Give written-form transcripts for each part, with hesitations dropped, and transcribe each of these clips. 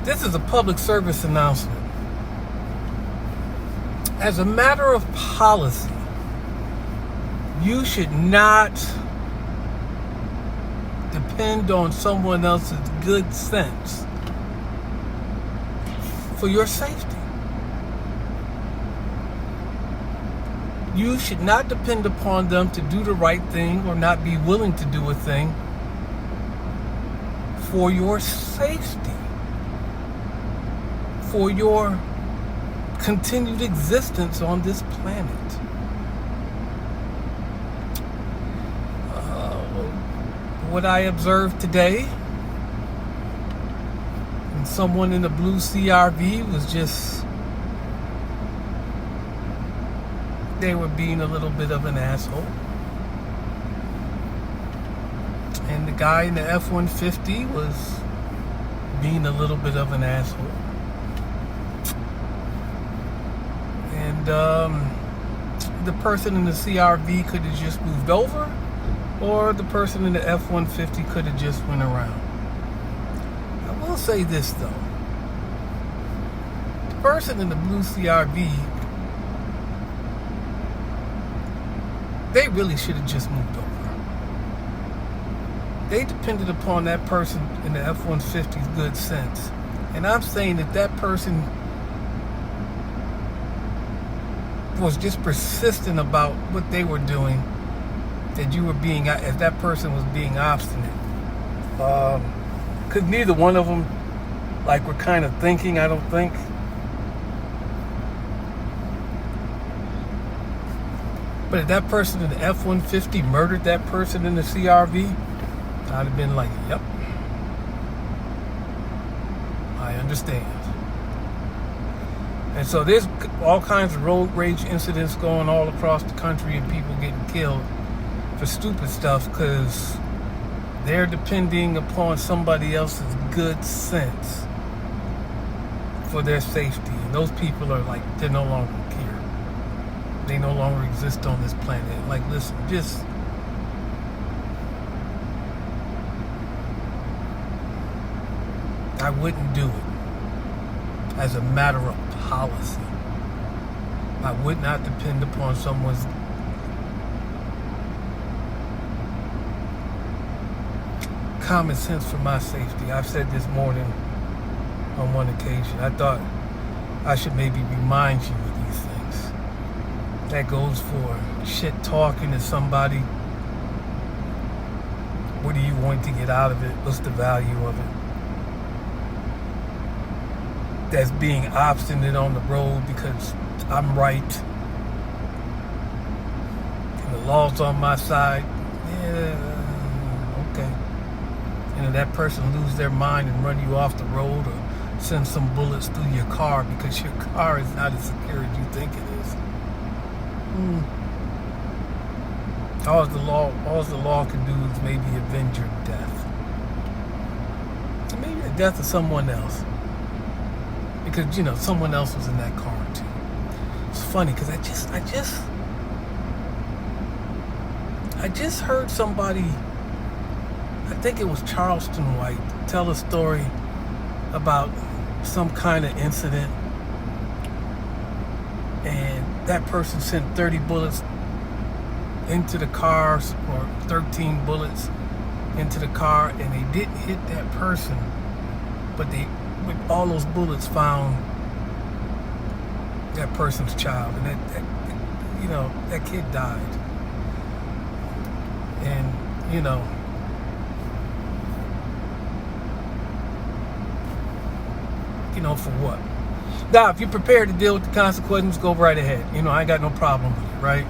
This is a public service announcement. As a matter of policy, you should not depend on someone else's good sense for your safety. You should not depend upon them to do the right thing or not be willing to do a thing for your safety, for your continued existence on this planet. What I observed today, and someone in the blue CRV was just, they were being a little bit of an asshole. And the guy in the F-150 was being a little bit of an asshole. And the person in the CRV could have just moved over, or the person in the F-150 could have just went around. I will say this though. The person in the blue CRV, they really should have just moved over. They depended upon that person in the F-150's good sense. And I'm saying that that person was just persistent about what they were doing, that you were being, if that person was being obstinate. Because neither one of them, like, were kind of thinking, I don't think. But if that person in the F-150 murdered that person in the CRV, I'd have been like, yep, I understand. And so there's all kinds of road rage incidents going all across the country and people getting killed for stupid stuff because they're depending upon somebody else's good sense for their safety. And those people are like, they're no longer here. They no longer exist on this planet. Like, listen, just I wouldn't do it as a matter of policy. I would not depend upon someone's common sense for my safety. I've said this morning on one occasion. I thought I should maybe remind you of these things. That goes for shit talking to somebody. What are you going to get out of it? What's the value of it? That's being obstinate on the road because I'm right and the law's on my side. Yeah, okay. And if that person lose their mind and run you off the road or send some bullets through your car because your car is not as secure as you think it is. All the law can do is maybe avenge your death. And maybe the death of someone else. Because, you know, someone else was in that car too. It's funny because I just heard somebody, I think it was Charleston White, tell a story about some kind of incident, and that person sent 30 bullets into the car, or 13 bullets into the car, and they didn't hit that person, but all those bullets found that person's child, and that kid died. And for what? Now, if you're prepared to deal with the consequences, go right ahead. I ain't got no problem with it, right?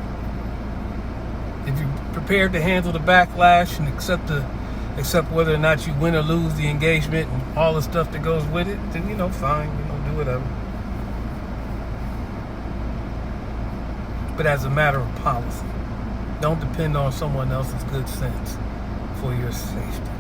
If you're prepared to handle the backlash and accept whether or not you win or lose the engagement and all the stuff that goes with it, then, fine, do whatever. But as a matter of policy, don't depend on someone else's good sense for your safety.